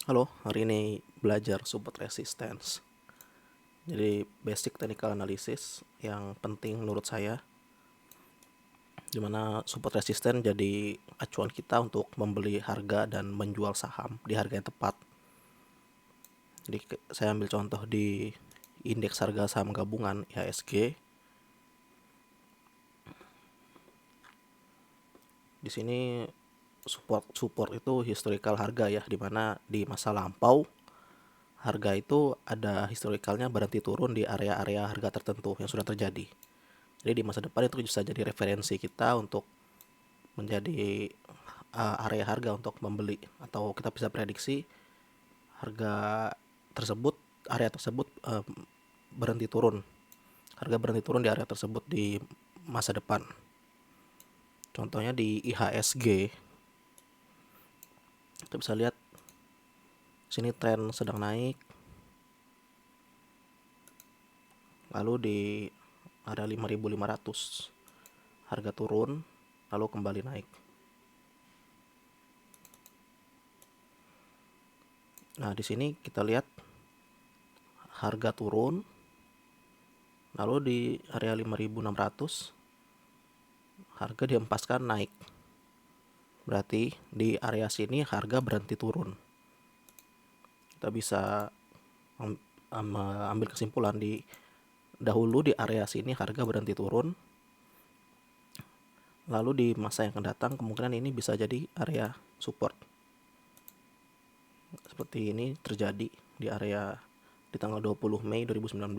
Halo, hari ini belajar support resistance. Jadi basic technical analysis yang penting menurut saya, dimana support resistance jadi acuan kita untuk membeli harga dan menjual saham di harga yang tepat. Jadi saya ambil contoh di indeks harga saham gabungan IHSG. Di sini support itu historical harga ya, dimana di masa lampau harga itu ada historicalnya berhenti turun di area-area harga tertentu yang sudah terjadi. Jadi di masa depan itu bisa jadi referensi kita untuk menjadi area harga untuk membeli, atau kita bisa prediksi harga tersebut area tersebut berhenti turun. Harga berhenti turun di area tersebut di masa depan. Contohnya di IHSG, kita bisa lihat sini tren sedang naik, lalu di area 5.500 harga turun, lalu kembali naik. Nah, di sini kita lihat harga turun, lalu di area 5.600 harga dihempaskan naik. Berarti di area sini harga berhenti turun. Kita bisa ambil kesimpulan di dahulu di area sini harga berhenti turun. Lalu di masa yang akan datang kemungkinan ini bisa jadi area support. Seperti ini terjadi di area di tanggal 20 Mei 2019.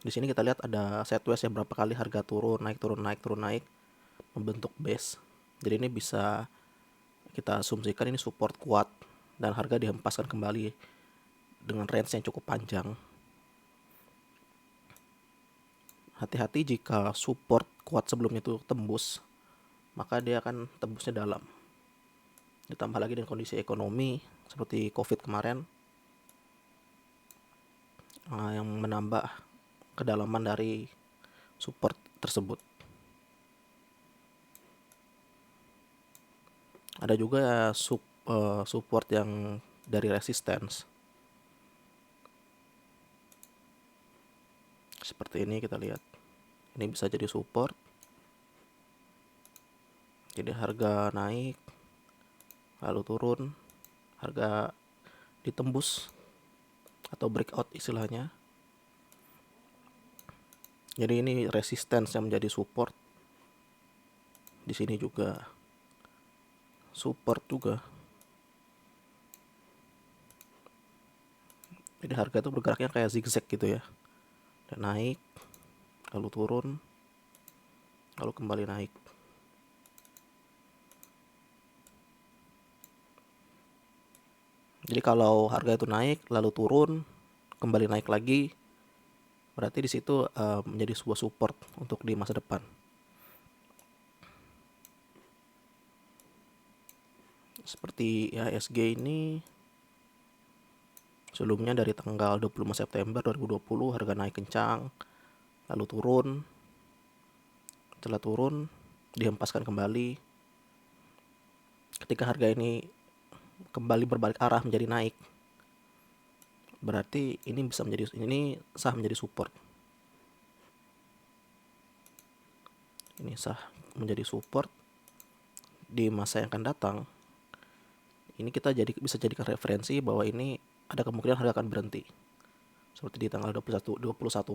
Di sini kita lihat ada sideways ya, berapa kali harga turun naik membentuk base. Jadi ini bisa kita asumsikan ini support kuat dan harga dihempaskan kembali dengan range yang cukup panjang. Hati-hati jika support kuat sebelumnya itu tembus, maka dia akan tembusnya dalam. Ditambah lagi dengan kondisi ekonomi seperti COVID kemarin yang menambah kedalaman dari support tersebut. Ada juga support yang dari resistance. Seperti ini kita lihat. Ini bisa jadi support. Jadi harga naik, lalu turun, harga ditembus atau breakout istilahnya. Jadi ini resistance yang menjadi support. Di sini juga support juga. Jadi harga itu bergeraknya kayak zigzag gitu ya. Dan naik, lalu turun, lalu kembali naik. Jadi kalau harga itu naik, lalu turun, kembali naik lagi, berarti di situ menjadi sebuah support untuk di masa depan. Seperti IHSG ini sebelumnya dari tanggal 25 September 2020 harga naik kencang, lalu turun. Setelah turun, dihempaskan kembali. Ketika harga ini kembali berbalik arah menjadi naik, berarti ini sah menjadi support. Ini sah menjadi support di masa yang akan datang. Ini kita bisa jadikan referensi bahwa ini ada kemungkinan harga akan berhenti. Seperti di tanggal 21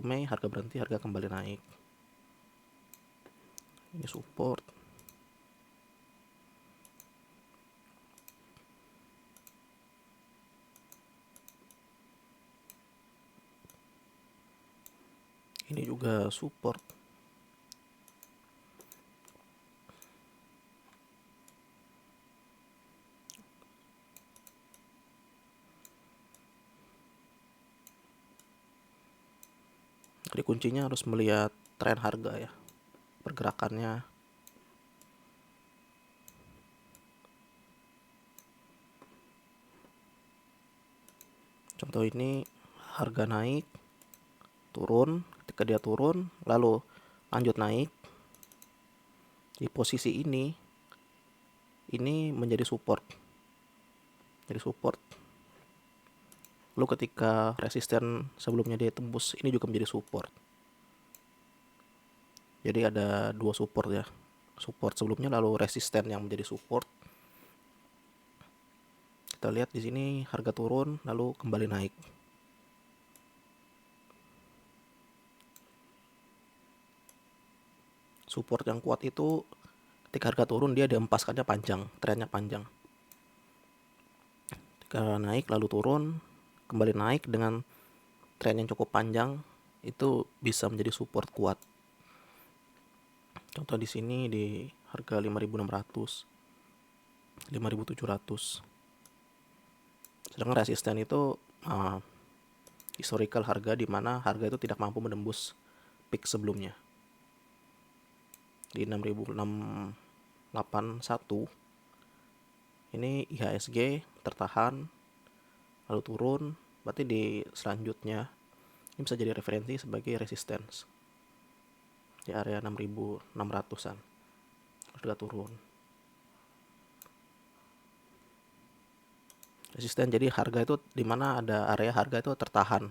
Mei harga berhenti, harga kembali naik. Ini support. Ini juga support. Jadi kuncinya harus melihat tren harga ya, pergerakannya. Contoh ini harga naik, turun, ketika dia turun lalu lanjut naik. Di posisi ini ini menjadi support. Jadi support. Lalu ketika resisten sebelumnya dia tembus, ini juga menjadi support. Jadi ada dua support ya. Support sebelumnya lalu resisten yang menjadi support. Kita lihat di sini harga turun lalu kembali naik. Support yang kuat itu ketika harga turun dia dihempaskannya panjang, trennya panjang. Ketika naik lalu turun, kembali naik dengan tren yang cukup panjang, itu bisa menjadi support kuat. Contoh di sini di harga 5.600, 5.700. Sedangkan resisten itu historical harga di mana harga itu tidak mampu menembus peak sebelumnya. Di 6.681 ini IHSG tertahan lalu turun, berarti di selanjutnya ini bisa jadi referensi sebagai resistance di area 6.600-an. Harga turun. Resisten jadi harga itu di mana ada area harga itu tertahan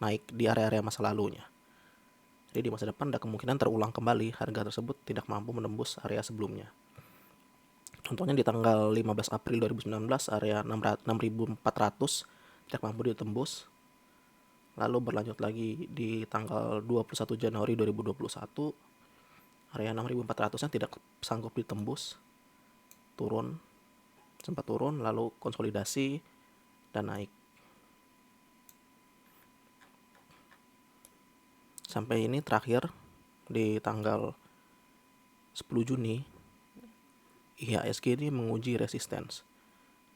naik di area-area masa lalunya. Jadi di masa depan ada kemungkinan terulang kembali harga tersebut tidak mampu menembus area sebelumnya. Contohnya di tanggal 15 April 2019 area 6.400 tidak mampu ditembus. Lalu berlanjut lagi di tanggal 21 Januari 2021 area 6.400-nya tidak sanggup ditembus. Sempat turun lalu konsolidasi dan naik. Sampai ini terakhir di tanggal 10 Juni IHSG ini menguji resistance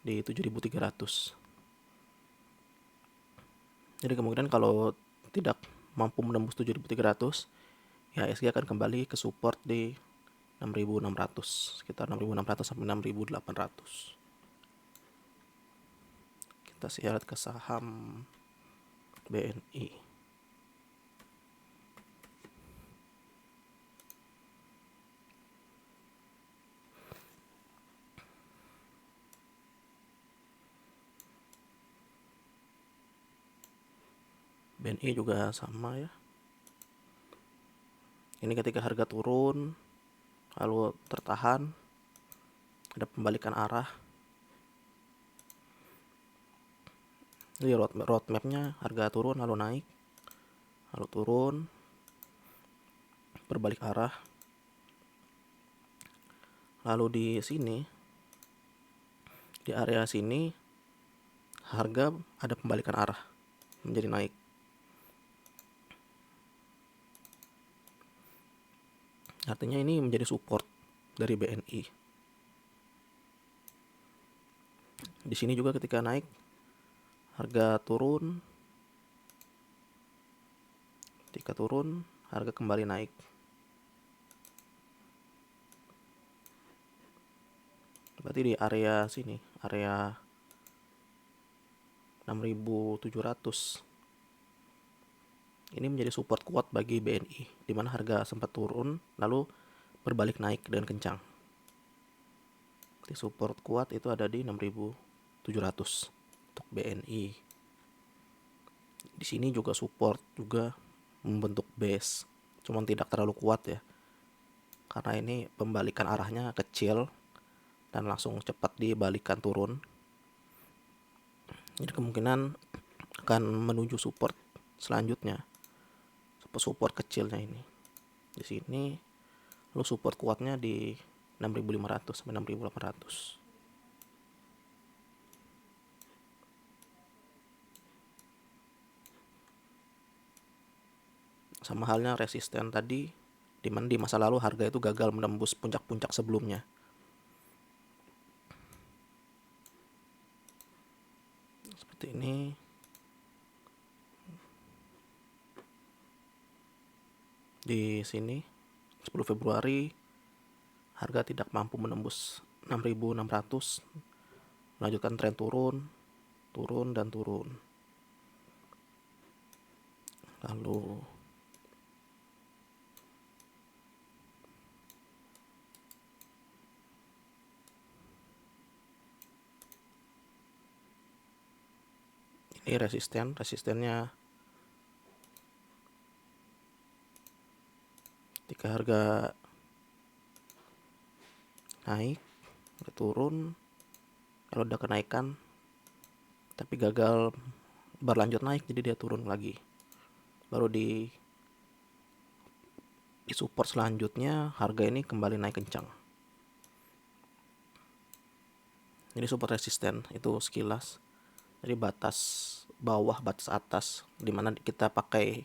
di 7.300. Jadi kemungkinan kalau tidak mampu menembus 7.300, IHSG akan kembali ke support di 6.600, sekitar 6.600 sampai 6.800. Kita lihat ke saham BNI. BNI juga sama ya. Ini ketika harga turun lalu tertahan, ada pembalikan arah. Jadi roadmapnya harga turun lalu naik, lalu turun, berbalik arah. Lalu di sini, di area sini harga ada pembalikan arah menjadi naik. Artinya ini menjadi support dari BNI. Di sini juga ketika naik harga turun. Ketika turun harga kembali naik. Berarti di area sini, area 6.700 ini menjadi support kuat bagi BNI, di mana harga sempat turun lalu berbalik naik dengan kencang. Jadi support kuat itu ada di 6.700 untuk BNI. Di sini juga support juga membentuk base, cuman tidak terlalu kuat ya, karena ini pembalikan arahnya kecil dan langsung cepat dibalikan turun. Jadi kemungkinan akan menuju support selanjutnya. Support kecilnya ini di sini, lalu support kuatnya di 6.500 sampai 6.800. Sama halnya resisten tadi, di mana di masa lalu harga itu gagal menembus puncak-puncak sebelumnya. Seperti ini. Di sini 10 Februari harga tidak mampu menembus 6.600, melanjutkan tren turun dan turun. Lalu Ini resistennya ketika harga naik, turun, kalau udah kenaikan tapi gagal berlanjut naik, jadi dia turun lagi, baru di support selanjutnya harga ini kembali naik kencang. Jadi support resisten itu sekilas, jadi batas bawah, batas atas, dimana kita pakai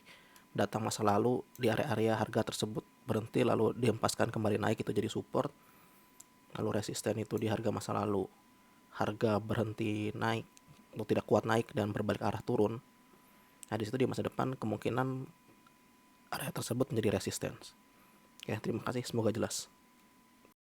data masa lalu di area-area harga tersebut berhenti lalu dihempaskan kembali naik, itu jadi support. Lalu resisten itu di harga masa lalu, harga berhenti naik atau tidak kuat naik dan berbalik arah turun. Nah, di situ di masa depan kemungkinan area tersebut menjadi resistance. Oke, terima kasih, semoga jelas.